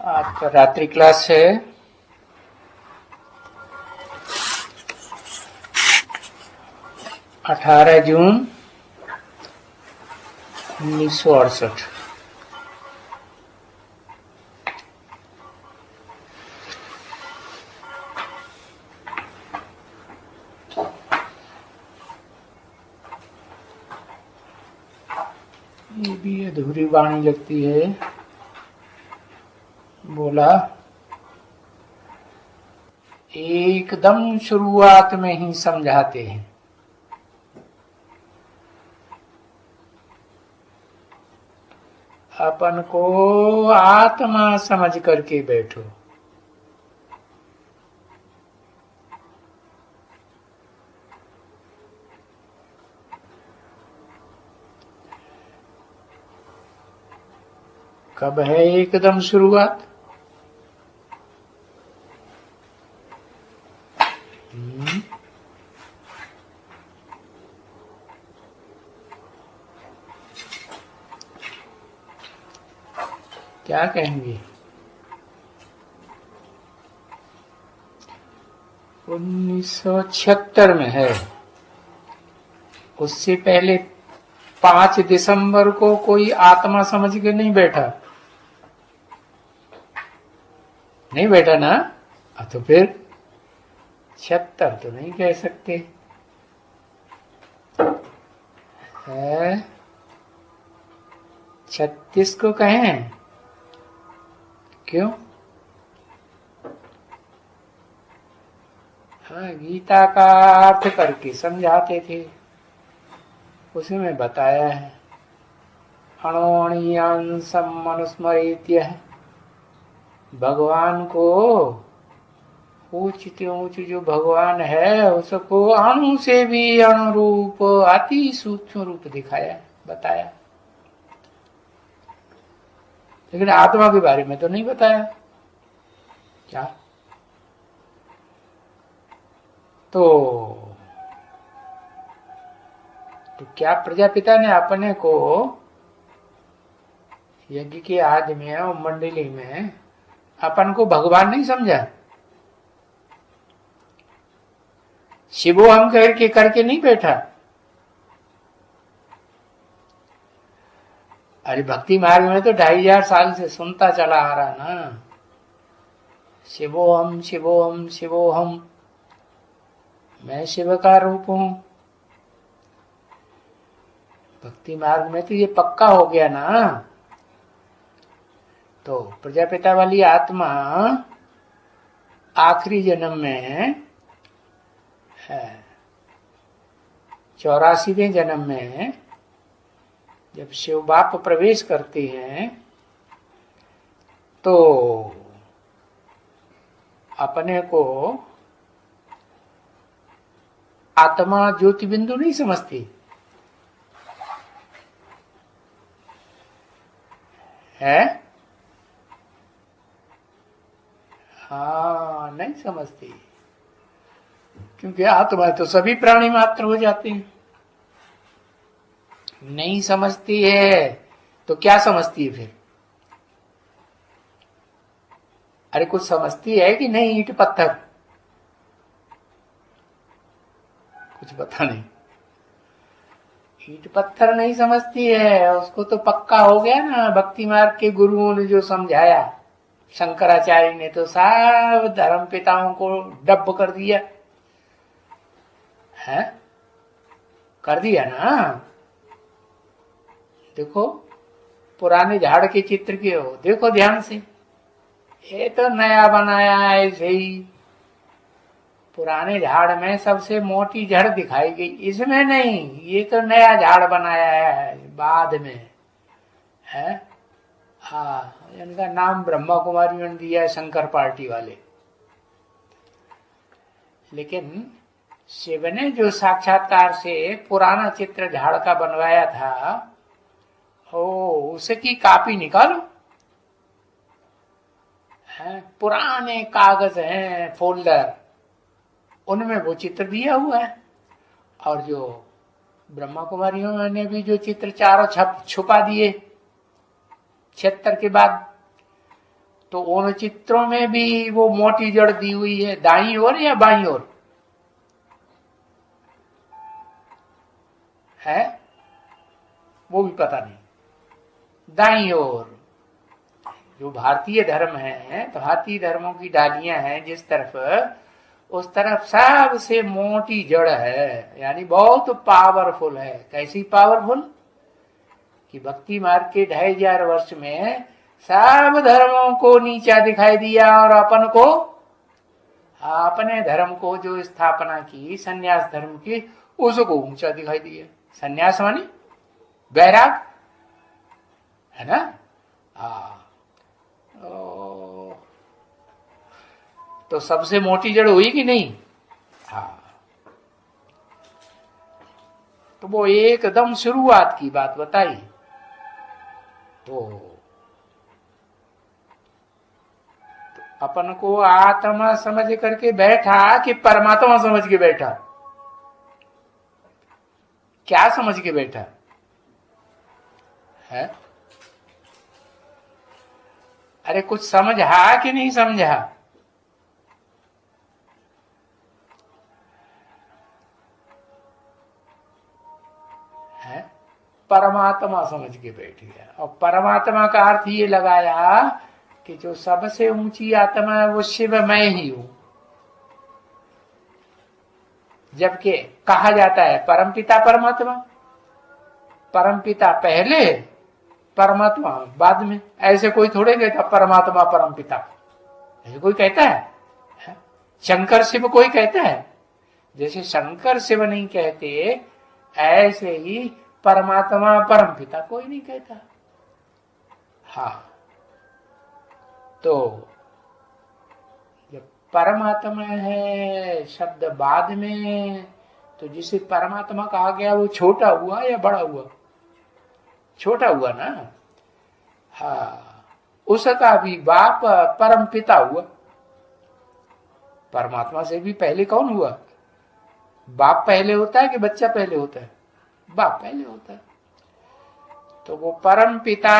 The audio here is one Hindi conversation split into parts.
आपका रात्रि क्लास है 18 जून 1968। ये भी अधूरी वाणी लगती है। बोला एकदम शुरुआत में ही समझाते हैं। अपन को आत्मा समझ करके बैठो। कब है एकदम शुरुआत? क्या कहेंगे? 1976 में है। उससे पहले 5 दिसंबर को कोई आत्मा समझ के नहीं बैठा। नहीं बैठा ना? तो फिर 76 तो नहीं कह सकते है। 36 को कहें? क्यों? हाँ, गीता का अर्थ करके समझाते थे। उसमें बताया है अणोणीयांसम मनुस्मरेत्य है। भगवान को ऊंच ऊंच जो भगवान है उसको अणु से भी अणुरूप अति सूक्ष्म रूप दिखाया, बताया। लेकिन आत्मा के बारे में तो नहीं बताया। क्या? तो क्या प्रजापिता ने अपने को यज्ञ के आदि में और मंडली में अपन को भगवान नहीं समझा? शिवो हम करके नहीं बैठा। अरे भक्ति मार्ग में तो 2500 साल से सुनता चला आ रहा ना, शिवोहम शिवोहम शिवोहम, मैं शिव का रूप हूं। भक्ति मार्ग में तो ये पक्का हो गया ना। तो प्रजापिता वाली आत्मा आखिरी जन्म में है, 84वें जन्म में जब शिव बाप प्रवेश करते हैं तो अपने को आत्मा ज्योति बिंदु नहीं समझती है। हाँ, नहीं समझती, क्योंकि आत्मा तो सभी प्राणी मात्र हो जाते हैं। नहीं समझती है तो क्या समझती है फिर? अरे कुछ समझती है कि नहीं? ईंट पत्थर कुछ पता नहीं। ईंट पत्थर नहीं समझती है, उसको तो पक्का हो गया ना। भक्ति मार्ग के गुरुओं ने जो समझाया, शंकराचार्य ने तो सब धर्म पिताओं को डब कर दिया है, कर दिया ना। देखो पुराने झाड़ के चित्र के हो, देखो ध्यान से। ये तो नया बनाया है ऐसे ही। पुराने झाड़ में सबसे मोटी जड़ दिखाई गई, इसमें नहीं। ये तो नया झाड़ बनाया है बाद में है। हाँ, इनका नाम ब्रह्मा कुमारियों ने दिया है, शंकर पार्टी वाले। लेकिन शिव ने जो साक्षात्कार से पुराना चित्र झाड़ का बनवाया था, उसकी कॉपी निकालो। है, पुराने कागज हैं, फोल्डर, उनमें वो चित्र दिया हुआ है। और जो ब्रह्मा कुमारियों ने भी जो चित्र चारों छुपा दिए 76 के बाद, तो उन चित्रों में भी वो मोटी जड़ दी हुई है, दाईं ओर या बाईं ओर है, वो भी पता नहीं। दाईं ओर जो भारतीय धर्म है, भारतीय धर्मों की डालियां हैं जिस तरफ, उस तरफ सबसे मोटी जड़ है, यानी बहुत पावरफुल है। कैसी पावरफुल कि भक्ति मार्ग के 2500 वर्ष में सब धर्मों को नीचा दिखाई दिया और अपन को, अपने धर्म को जो स्थापना की संन्यास धर्म की, उसको ऊंचा दिखाई दिया। संन्यास मानी वैराग है ना। तो सबसे मोटी जड़ हुई कि नहीं? हाँ, तो वो एकदम शुरुआत की बात बताई। तो अपन को आत्मा समझ करके बैठा कि परमात्मा समझ के बैठा? क्या समझ के बैठा है? अरे कुछ समझा कि नहीं समझा? है परमात्मा समझ के बैठ गया। और परमात्मा का अर्थ ये लगाया कि जो सबसे ऊंची आत्मा है वो शिव मैं ही हूं। जबकि कहा जाता है परमपिता परमात्मा, परमपिता पहले परमात्मा बाद में। ऐसे कोई थोड़े कहता परमात्मा परमपिता, ऐसे कोई कहता है? शंकर शिव कोई कहता है? जैसे शंकर शिव नहीं कहते, ऐसे ही परमात्मा परमपिता कोई नहीं कहता। हाँ, तो जब परमात्मा है शब्द बाद में, तो जिसे परमात्मा कहा गया वो छोटा हुआ या बड़ा हुआ? छोटा हुआ ना। हाँ, उसका भी बाप परम पिता हुआ। परमात्मा से भी पहले कौन हुआ? बाप पहले होता है कि बच्चा पहले होता है? बाप पहले होता है। तो वो परम पिता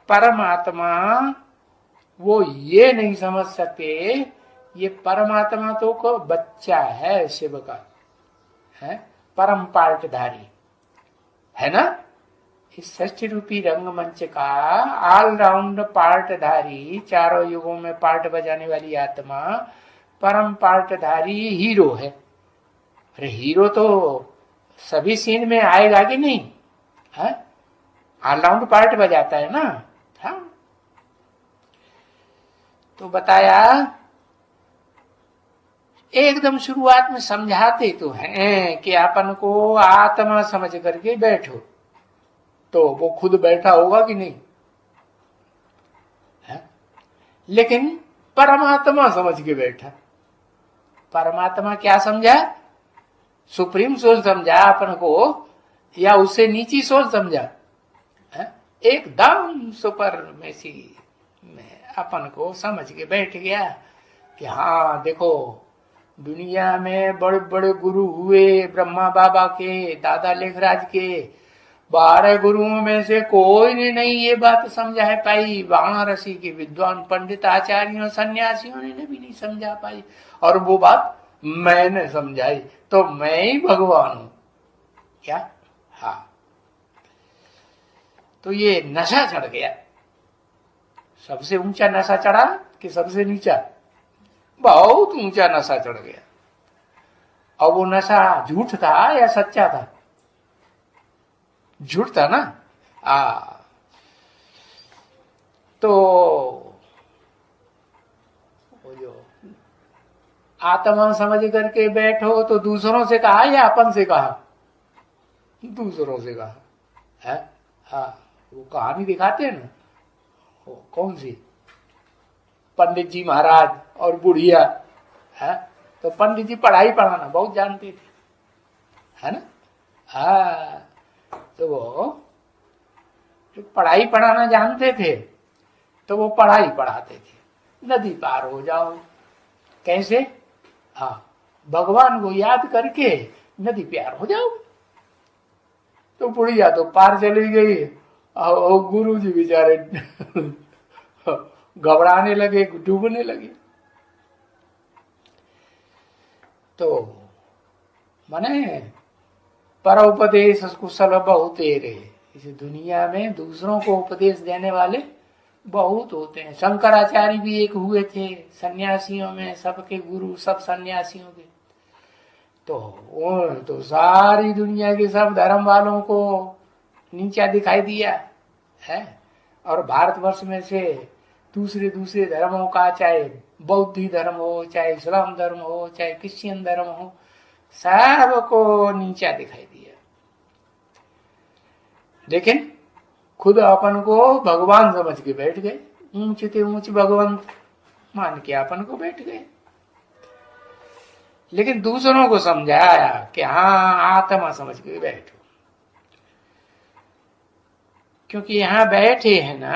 परमात्मा, वो ये नहीं समझ सकते ये परमात्मा तो को बच्चा है शिव का, है परम पार्टधारी है ना। इस षष्ठी रूपी रंगमंच का ऑलराउंड पार्टधारी, चारों युगों में पार्ट बजाने वाली आत्मा परम पार्टधारी हीरो है। अरे हीरो तो सभी सीन में आएगा कि नहीं? है ऑलराउंड पार्ट बजाता है ना। हाँ, तो बताया एकदम शुरुआत में समझाते तो हैं कि अपन को आत्मा समझ करके बैठो, तो वो खुद बैठा होगा कि नहीं? है? लेकिन परमात्मा समझ के बैठा। परमात्मा क्या समझा? सुप्रीम सोल समझा अपन को या उससे नीची सोल समझा? है? एकदम सुपर मेसी में अपन को समझ के बैठ गया कि हाँ देखो, दुनिया में बड़े बड़े गुरु हुए, ब्रह्मा बाबा के, दादा लेखराज के, 12 गुरुओं में से कोई ने नहीं ये बात समझा है पाई। वाराणसी के विद्वान पंडित आचार्यों सन्यासियों ने भी नहीं समझा पाई, और वो बात मैंने समझाई, तो मैं ही भगवान हूं क्या? हाँ, तो ये नशा चढ़ गया। सबसे ऊंचा नशा चढ़ा कि सबसे नीचा? बहुत ऊंचा नशा चढ़ गया। और वो नशा झूठ था या सच्चा था? झूठ था ना। तो वो जो आत्मा समझ करके बैठो, तो दूसरों से कहा या अपन से कहा? दूसरों से कहा है। हाँ, वो कहानी दिखाते हैं ना, वो कौन सी? पंडित जी महाराज और बुढ़िया है। तो पंडित जी पढ़ाई पढ़ाना बहुत जानते थे, है ना। हाँ, तो वो जो पढ़ाई पढ़ाना जानते थे, तो वो पढ़ाई पढ़ाते थे। नदी पार हो जाओ, कैसे? हाँ, भगवान को याद करके नदी पार हो जाओ। तो बुढ़िया तो पार चली गई, और गुरु जी बेचारे घबराने लगे, डूबने लगे। तो माने पर उपदेश कुशल बहुत तेरे, इस दुनिया में दूसरों को उपदेश देने वाले बहुत होते हैं। शंकराचार्य भी एक हुए थे सन्यासियों में, सबके गुरु सब सन्यासियों के। तो सारी दुनिया के सब धर्म वालों को नीचा दिखाई दिया है। और भारतवर्ष में से दूसरे दूसरे धर्मों का, चाहे बौद्ध धर्म हो, चाहे इस्लाम धर्म हो, चाहे क्रिश्चियन धर्म हो, सबको नीचा दिखाई दिया। लेकिन खुद अपन को भगवान समझ के बैठ गए, ऊंच ते ऊंच भगवंत मान के अपन को बैठ गए। लेकिन दूसरों को समझाया कि हाँ आत्मा समझ के बैठो, क्योंकि यहां बैठे हैं ना।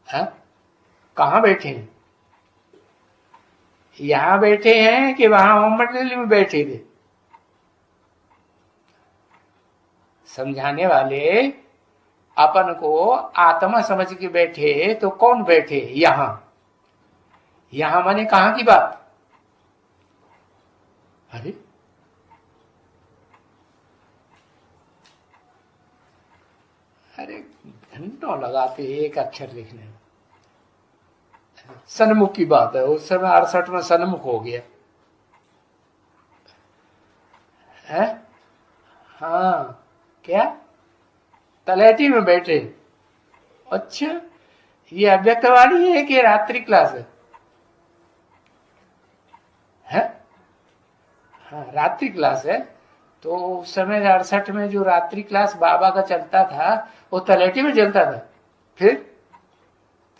हाँ? कहां बैठे हैं? यहां बैठे हैं कि वहां ओम मंडली में बैठे थे? समझाने वाले अपन को आत्मा समझ के बैठे, तो कौन बैठे? यहां। यहां माने कहां की बात? अरे अरे घंटों लगाते एक अक्षर लिखने में। सन्मुख की बात है, उस समय 68 में सन्मुख हो गया है। हाँ, क्या तलैटी में बैठे? अच्छा, ये अव्यक्तवाणी है कि रात्रि क्लास है? हाँ, रात्रि क्लास है। तो उस समय 68 में जो रात्रि क्लास बाबा का चलता था, वो तलैटी में चलता था। फिर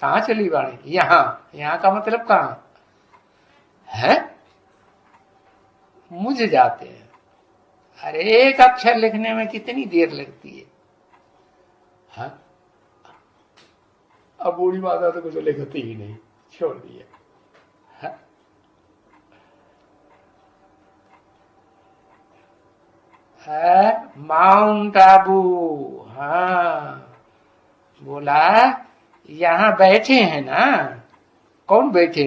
कहाँ चली वाणी? यहाँ का मतलब कहाँ है? मुझे जाते हैं। अरे एक अक्षर लिखने में कितनी देर लगती है? हाँ, अब बूढ़ी माता तो कुछ लिखती ही नहीं, छोड़ दिया। हाँ? है माउंट आबू। हाँ, बोला यहां बैठे हैं ना। कौन बैठे?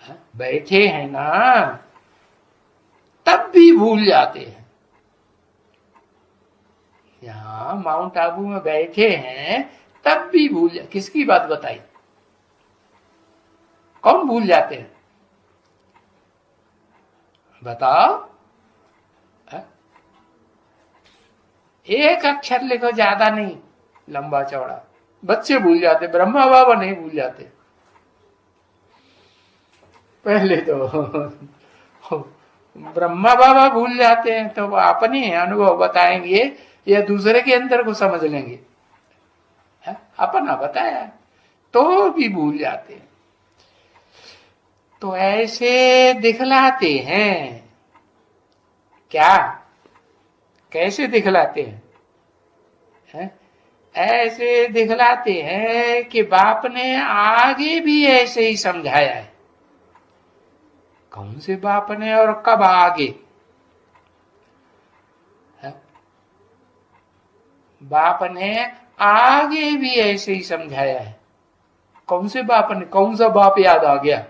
हाँ? बैठे हैं ना, तब भी भूल जाते हैं। यहां माउंट आबू में बैठे हैं, तब भी भूल जा। किसकी बात बताई? कौन भूल जाते हैं? बताओ। एक अक्षर लिखो, ज्यादा नहीं, लंबा चौड़ा। बच्चे भूल जाते, ब्रह्मा बाबा नहीं भूल जाते। पहले तो ब्रह्मा बाबा भूल जाते हैं, तो वो अपने अनुभव बताएंगे या दूसरे के अंदर को समझ लेंगे? अपना बताया तो भी भूल जाते हैं। तो ऐसे दिखलाते हैं क्या? कैसे दिखलाते हैं? ऐसे दिखलाते हैं कि बाप ने आगे भी ऐसे ही समझाया है। कौन से बाप ने और कब आगे? बाप ने आगे भी ऐसे ही समझाया है। कौन से बाप ने? कौन सा बाप याद आ गया?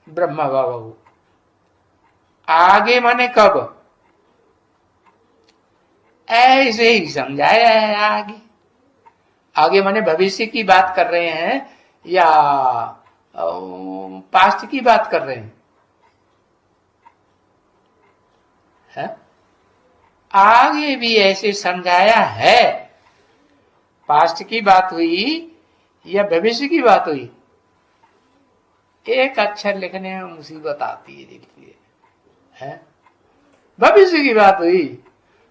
ब्रह्मा बाबा को। आगे माने कब? ऐसे ही समझाया है। आगे आगे माने भविष्य की बात कर रहे हैं या पास्ट की बात कर रहे हैं? है? आगे भी ऐसे समझाया है। पास्ट की बात हुई या भविष्य की बात हुई? एक अक्षर लिखने में मुसीबत आती है, देखिए। है? भविष्य की बात हुई,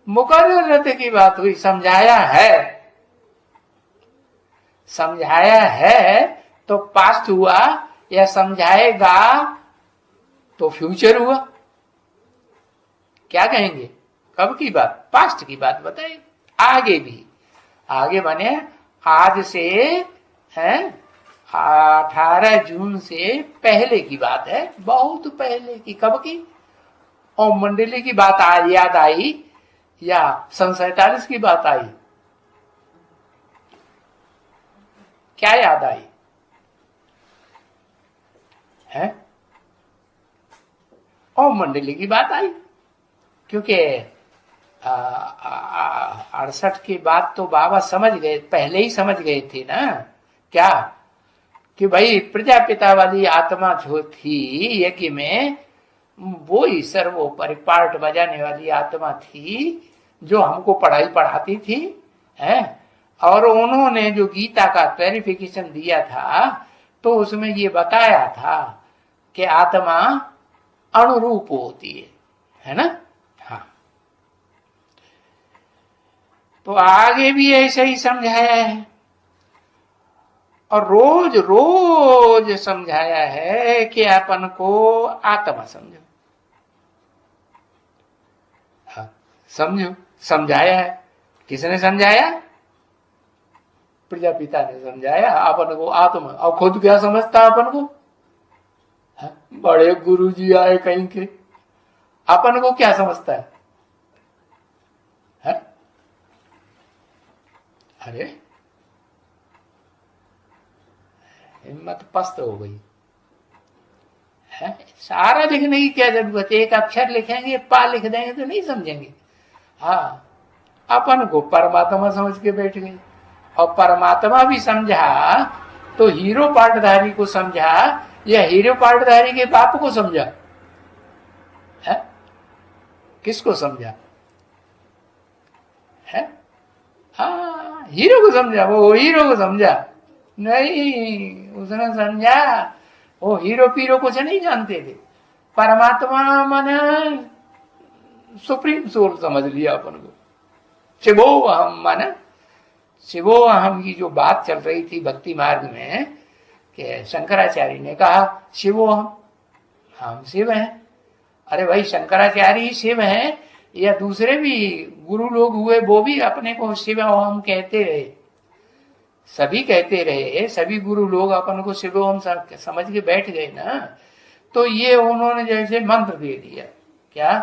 मुकर्रर की बात हुई, समझाया है। समझाया है तो पास्ट हुआ, या समझाएगा तो फ्यूचर हुआ? क्या कहेंगे? कब की बात? पास्ट की बात बताए। आगे भी, आगे बने आज से है 18 जून से पहले की बात है, बहुत पहले की। कब की? ओम मंडली की बात आज याद आई या सन 47 की बात आई? क्या याद आई है? ओम मंडली की बात आई, क्योंकि 68 की बात तो बाबा समझ गए, पहले ही समझ गए थे ना, क्या कि भाई प्रजापिता वाली आत्मा जो थी यज्ञ में, वो ही सर्वोपरि पार्ट बजाने वाली आत्मा थी जो हमको पढ़ाई पढ़ाती थी, है? और उन्होंने जो गीता का क्लैरिफिकेशन दिया था तो उसमें ये बताया था कि आत्मा अणुरूप होती है ना? हाँ, तो आगे भी ऐसे ही समझाया है और रोज रोज समझाया है कि अपन को आत्मा समझो। हाँ, समझो, समझाया है। किसने समझाया? प्रजापिता ने समझाया अपन को आत्मा। और खुद क्या समझता अपन को? हाँ, बड़े गुरुजी आए कहीं के, अपन को क्या समझता है? हाँ? अरे हिम्मत पस्त हो गई है। सारा लिखने की क्या जरूरत है? एक अक्षर लिखेंगे, पा लिख देंगे तो नहीं समझेंगे। हाँ, अपन को परमात्मा समझ के बैठ गए, और परमात्मा भी समझा तो हीरो पार्टधारी को समझा या हीरो पार्टधारी के बाप को समझा? है? किसको समझा है? हाँ, हीरो को समझा, वो हीरो को समझा नहीं, उसने समझा वो हीरो पीरो कुछ नहीं जानते थे, परमात्मा माने सुप्रीम सोल समझ लिया अपन को। शिवो अहम माने, शिवो अहम की जो बात चल रही थी भक्ति मार्ग में कि शंकराचार्य ने कहा शिवो अहम, हम शिव हैं। अरे भाई, शंकराचार्य ही शिव हैं या दूसरे भी गुरु लोग हुए वो भी अपने को शिव अहम कहते रहे, सभी कहते रहे, सभी गुरु लोग अपन को शिव अहम समझ के बैठ गए ना। तो ये उन्होंने जैसे मंत्र दे दिया क्या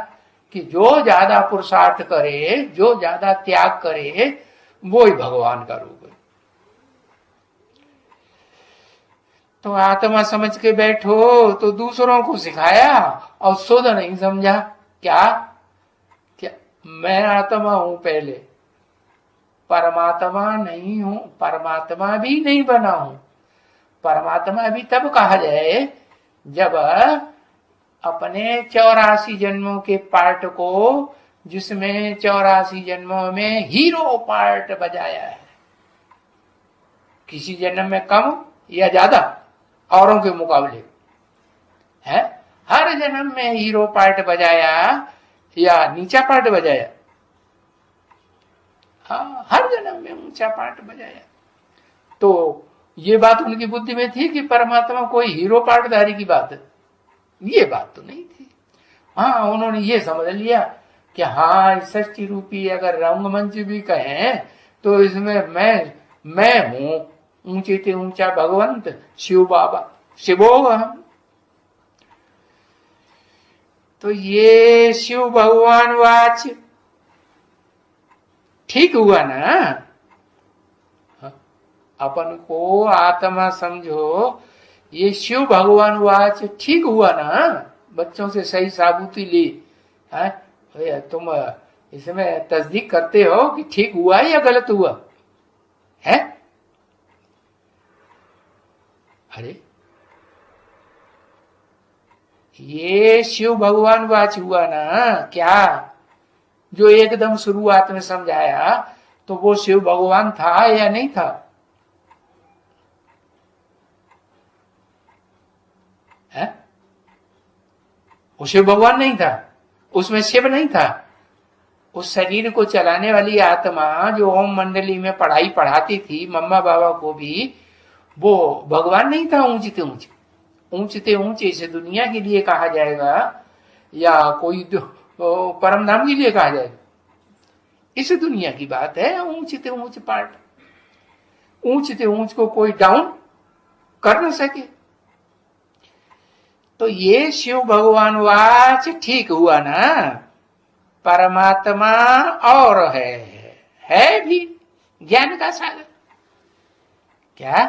कि जो ज्यादा पुरुषार्थ करे, जो ज्यादा त्याग करे, वो ही भगवान का रूप है। तो आत्मा समझ के बैठो तो दूसरों को सिखाया और शुद्ध नहीं समझा। क्या क्या मैं आत्मा हूं, पहले परमात्मा नहीं हूं, परमात्मा भी नहीं बना हूं। परमात्मा भी तब कहा जाए जब अपने 84 जन्मों के पार्ट को, जिसमें 84 जन्मों में हीरो पार्ट बजाया है, किसी जन्म में कम या ज्यादा औरों के मुकाबले, है? हर जन्म में हीरो पार्ट बजाया या नीचा पार्ट बजाया? हाँ, हर जन्म में ऊंचा पार्ट बजाया। तो ये बात उनकी बुद्धि में थी कि परमात्मा कोई हीरो पार्टधारी की बात है, ये बात तो नहीं थी। हाँ, उन्होंने ये समझ लिया कि हाँ, षष्ठी रूपी अगर रंगमंच भी कहें तो इसमें मैं हूं ऊंचे से ऊंचा भगवंत शिव बाबा, शिवो हम। तो ये शिव भगवान वाच ठीक हुआ ना? अपन को आत्मा समझो, ये शिव भगवान वाच ठीक हुआ ना? बच्चों से सही साबुती ली है, तुम इसमें तस्दीक करते हो कि ठीक हुआ या गलत हुआ है? अरे ये शिव भगवान वाच हुआ ना? क्या जो एकदम शुरुआत में समझाया तो वो शिव भगवान था या नहीं था? है? वो शिव भगवान नहीं था, उसमें शिव नहीं था। उस शरीर को चलाने वाली आत्मा जो ओम मंडली में पढ़ाई पढ़ाती थी मम्मा बाबा को भी, वो भगवान नहीं था। ऊंचते ऊंचे, ऊंचते ऊंचे इसे दुनिया के लिए कहा जाएगा या कोई परम धाम के लिए कहा जाएगा? इस दुनिया की बात है। ऊंचते ऊंच पार्ट, ऊंचते ऊंच को कोई डाउन कर न सके। तो ये शिव भगवान वाच ठीक हुआ ना? परमात्मा और है भी ज्ञान का सागर। क्या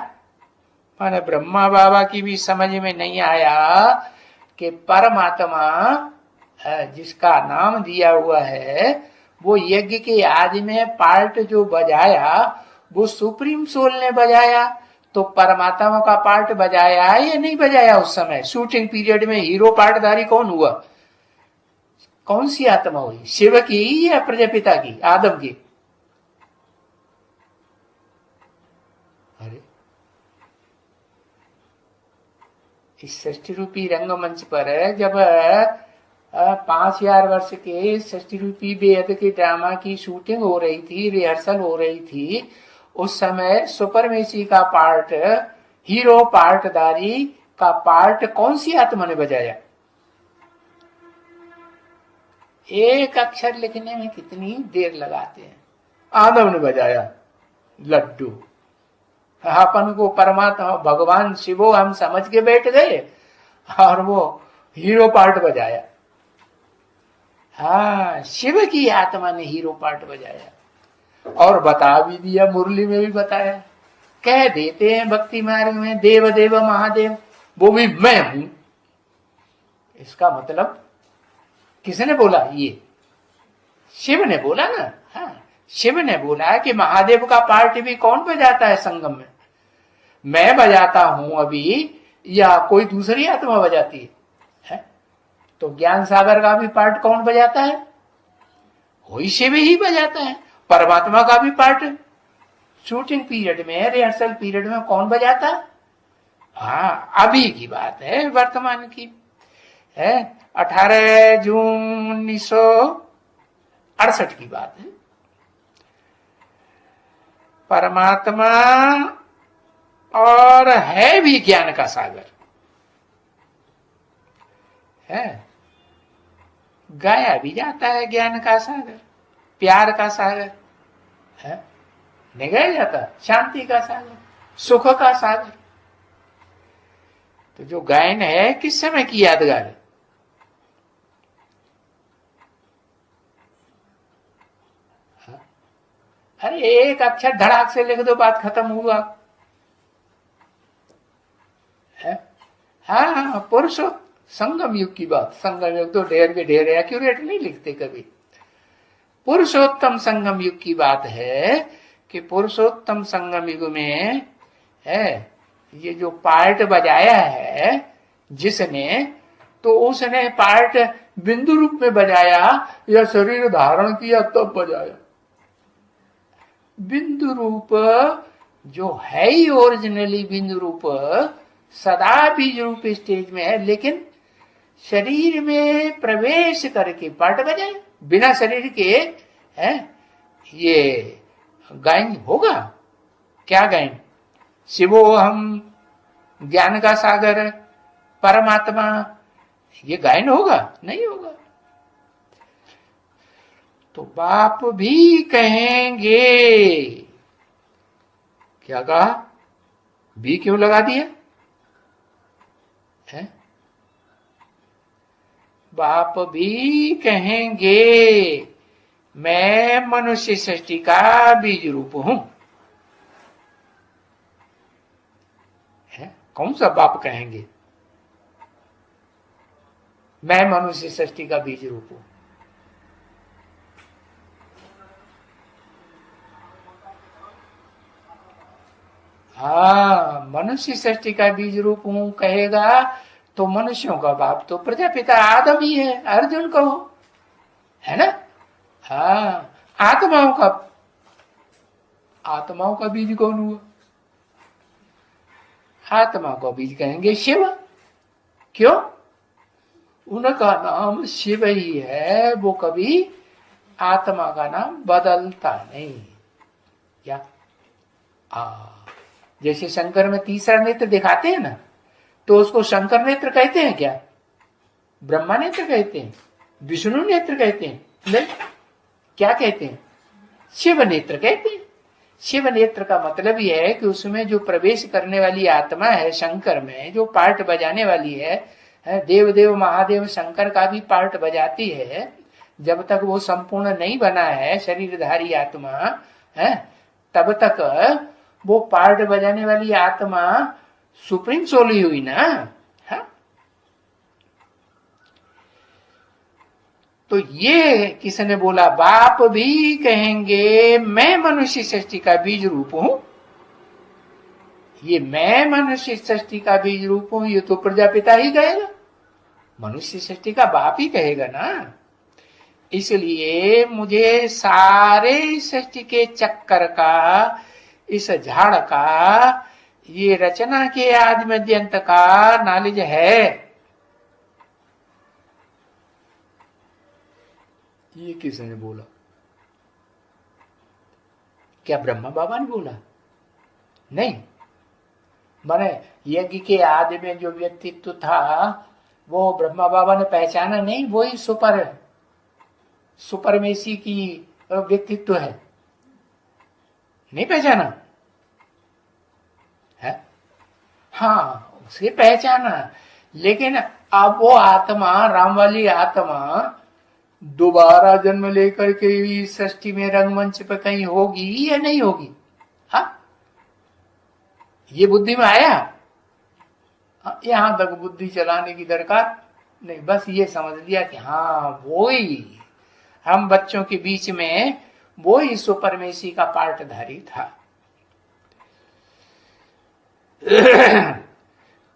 माने ब्रह्मा बाबा की भी समझ में नहीं आया कि परमात्मा जिसका नाम दिया हुआ है, वो यज्ञ के आदि में पार्ट जो बजाया वो सुप्रीम सोल ने बजाया, तो परमात्मा का पार्ट बजाया या नहीं बजाया? उस समय शूटिंग पीरियड में हीरो पार्टधारी कौन हुआ? कौन सी आत्मा हुई? शिव की या प्रजापिता की, आदम की? अरे इस सृष्टि रूपी रंगमंच पर जब 5000 वर्ष के सृष्टि रूपी बेहद के ड्रामा की शूटिंग हो रही थी, रिहर्सल हो रही थी, उस समय सुपरमेसी का पार्ट, हीरो पार्टदारी का पार्ट कौन सी आत्मा ने बजाया? एक अक्षर लिखने में कितनी देर लगाते हैं, आदम ने बजाया लड्डू। अपन को परमात्मा भगवान शिवो हम समझ के बैठ गए और वो हीरो पार्ट बजाया। हाँ, शिव की आत्मा ने हीरो पार्ट बजाया और बता भी दिया, मुरली में भी बताया। कह देते हैं भक्ति मार्ग में देव देव महादेव, वो भी मैं हूं। इसका मतलब किसने बोला? ये शिव ने बोला ना। हाँ, शिव ने बोला कि महादेव का पार्ट भी कौन बजाता है संगम में? मैं बजाता हूं अभी या कोई दूसरी आत्मा बजाती है? तो ज्ञान सागर का भी पार्ट कौन बजाता है? वही शिव ही बजाता है। परमात्मा का भी पार्ट शूटिंग पीरियड में, रिहर्सल पीरियड में कौन बजाता? हाँ, अभी की बात है, वर्तमान की है, 18 जून 1968 की बात है। परमात्मा और है भी ज्ञान का सागर है, गाया भी जाता है ज्ञान का सागर, प्यार का सागर है, नहीं गाया जाता? शांति का सागर, सुख का सागर। तो जो गायन है किस समय की यादगार है? अरे एक अक्षर धड़ाक से लिख दो, बात खत्म हुआ है। हाँ, पुरुषो संगम युग की बात। संगम युग तो ढेर के ढेर एक्यूरेट नहीं लिखते कभी। पुरुषोत्तम संगम युग की बात है कि पुरुषोत्तम संगम युग में है ये जो पार्ट बजाया है जिसने, तो उसने पार्ट बिंदु रूप में बजाया या शरीर धारण किया तब बजाया? बिंदु रूप जो है ही ओरिजिनली बिंदु रूप सदा बीज रूप स्टेज में है, लेकिन शरीर में प्रवेश करके पार्ट बजाए बिना शरीर के है, ये गायन होगा क्या? गायन शिवो हम, ज्ञान का सागर, परमात्मा, ये गायन होगा? नहीं होगा। तो बाप भी कहेंगे, क्या कहा? भी क्यों लगा दिया है? बाप भी कहेंगे मैं मनुष्य सृष्टि का बीज रूप हूं। है? कौन सा बाप कहेंगे मैं मनुष्य सृष्टि का बीज रूप हूं? हाँ, मनुष्य सृष्टि का बीज रूप हूं कहेगा तो मनुष्यों का बाप तो प्रजापिता आदम ही है। अर्जुन कहो, है ना? हाँ, आत्माओं का बीज कौन हुआ? आत्मा को बीज कहेंगे शिव। क्यों? उनका नाम शिव ही है, वो कभी आत्मा का नाम बदलता नहीं। क्या? जैसे शंकर में तीसरा नेत्र दिखाते हैं ना, तो उसको शंकर नेत्र कहते हैं क्या? ब्रह्मा नेत्र कहते हैं, विष्णु नेत्र कहते हैं? नहीं, क्या कहते हैं? शिव नेत्र कहते हैं। शिव नेत्र का मतलब यह है कि उसमें जो प्रवेश करने वाली आत्मा है, शंकर में जो पार्ट बजाने वाली है, देव देव महादेव शंकर का भी पार्ट बजाती है। जब तक वो संपूर्ण नहीं बना है शरीरधारी आत्मा है, तब तक वो पार्ट बजाने वाली आत्मा सुप्रीम सोल ही हुई ना। हाँ? तो ये किसने बोला? बाप भी कहेंगे मैं मनुष्य सृष्टि का बीज रूप हूं। ये मैं मनुष्य सृष्टि का बीज रूप हूं, ये तो प्रजापिता ही कहेगा, मनुष्य सृष्टि का बाप ही कहेगा ना। इसलिए मुझे सारे सृष्टि के चक्कर का, इस झाड़ का, ये रचना के आदि मध्य अंत का नॉलेज है। ये किसने बोला? क्या ब्रह्मा बाबा ने बोला? नहीं। माने यज्ञ के आदि में जो व्यक्तित्व था वो ब्रह्मा बाबा ने पहचाना नहीं, वही सुपरमेसी की व्यक्तित्व है, नहीं पहचाना है? हाँ, उसे पहचाना, लेकिन अब वो आत्मा, राम वाली आत्मा दोबारा जन्म लेकर के इस सृष्टि में रंगमंच पर कहीं होगी या नहीं होगी? हाँ, ये बुद्धि में आया? यहां तक बुद्धि चलाने की दरकार नहीं, बस ये समझ लिया कि हाँ वो ही हम बच्चों के बीच में वो ही सुपरमेसी का पार्टधारी था।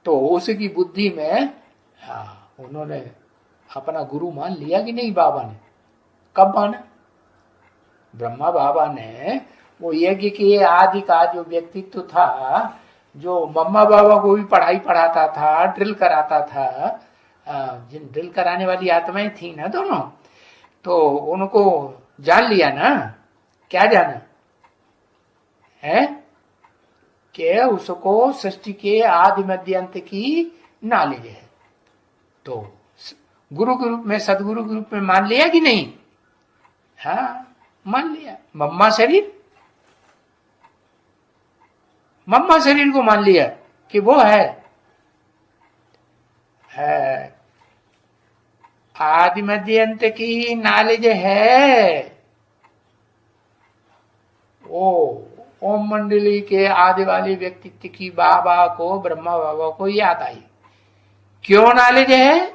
तो उसकी बुद्धि में उन्होंने अपना गुरु मान लिया कि नहीं बाबा ने? कब माना? ब्रह्मा बाबा ने वो यज्ञ के आदि का जो व्यक्तित्व था, जो मम्मा बाबा को भी पढ़ाई पढ़ाता था, ड्रिल कराता था, जिन ड्रिल कराने वाली आत्माएं थी ना दोनों, तो उनको जान लिया ना। क्या जाना है? कि उसको सृष्टि के आदि मध्य अंत की नॉलेज है। तो गुरु के रूप में, सदगुरु के रूप में मान लिया कि नहीं? हाँ, मान लिया। मम्मा शरीर को मान लिया कि वो है आदि मध्य अंत की नॉलेज है। ओ ओम मंडली के आदि वाले व्यक्तित्व की बाबा को, ब्रह्मा बाबा को याद आई। क्यों नॉलेज है?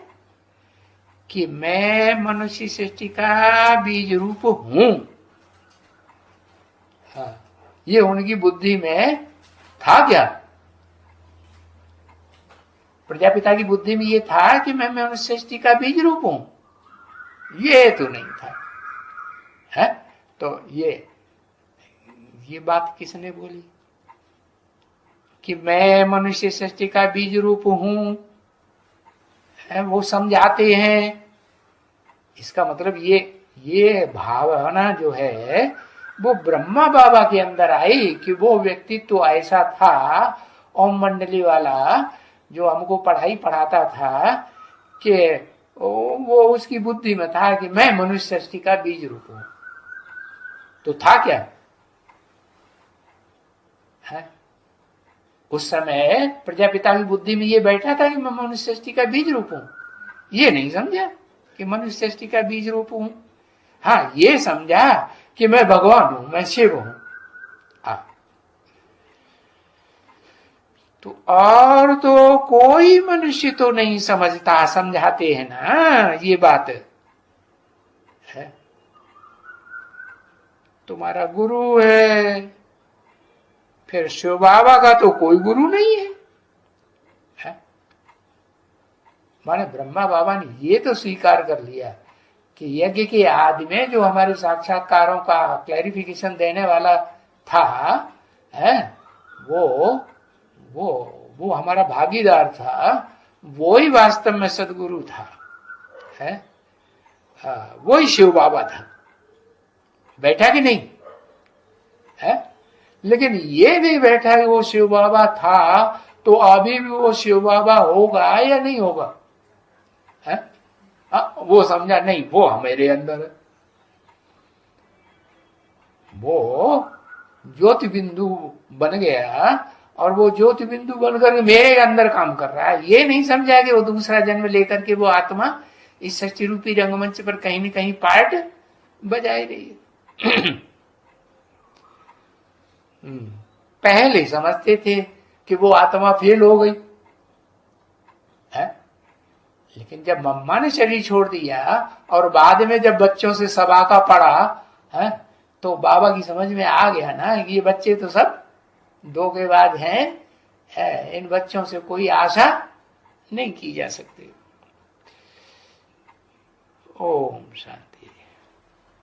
कि मैं मनुष्य सृष्टि का बीज रूप हूं। हाँ, ये उनकी बुद्धि में था क्या? प्रजापिता की बुद्धि में ये था कि मैं मनुष्य सृष्टि का बीज रूप हूं? ये तो नहीं था, है? तो ये बात किसने बोली कि मैं मनुष्य सृष्टि का बीज रूप हूं? वो समझाते हैं। इसका मतलब ये भावना जो है वो ब्रह्मा बाबा के अंदर आई कि वो व्यक्तित्व ऐसा था, ओम मंडली वाला, जो हमको पढ़ाई पढ़ाता था, कि वो उसकी बुद्धि में था कि मैं मनुष्य सृष्टि का बीज रूप हूं। तो था क्या है? उस समय प्रजापिता की बुद्धि में ये बैठा था कि मैं मनुष्य सृष्टि का बीज रूप हूं। ये नहीं समझा कि मनुष्य सृष्टि का बीज रूप हूं। हाँ, ये समझा कि मैं भगवान हूं, मैं शिव हूं। तो और तो कोई मनुष्य तो नहीं समझता, समझाते हैं ना ये बात है। तुम्हारा गुरु है, फिर शिव बाबा का तो कोई गुरु नहीं है? माने ब्रह्मा बाबा ने ये तो स्वीकार कर लिया कि यज्ञ के आदि में जो हमारे साक्षात्कारों का क्लैरिफिकेशन देने वाला था, है, वो हमारा भागीदार था, वो ही वास्तव में सदगुरु था, है? वो ही शिव बाबा था। बैठा कि नहीं है? लेकिन ये नहीं बैठा कि वो शिव बाबा था तो अभी भी वो शिव बाबा होगा या नहीं होगा, है? वो समझा नहीं, वो हमारे अंदर है, वो ज्योति बिंदु बन गया और वो ज्योति बिंदु बनकर मेरे अंदर काम कर रहा है। ये नहीं समझा कि वो दूसरा जन्म लेकर के वो आत्मा इस सृष्टि रूपी रंगमंच पर कहीं न कहीं पार्ट बजाए रही है। पहले समझते थे कि वो आत्मा फेल हो गई है। लेकिन जब मम्मा ने शरीर छोड़ दिया और बाद में जब बच्चों से सभा का पढ़ा है, तो बाबा की समझ में आ गया ना कि ये बच्चे तो सब धोखेबाज हैं, इन बच्चों से कोई आशा नहीं की जा सकती। ओम शांति।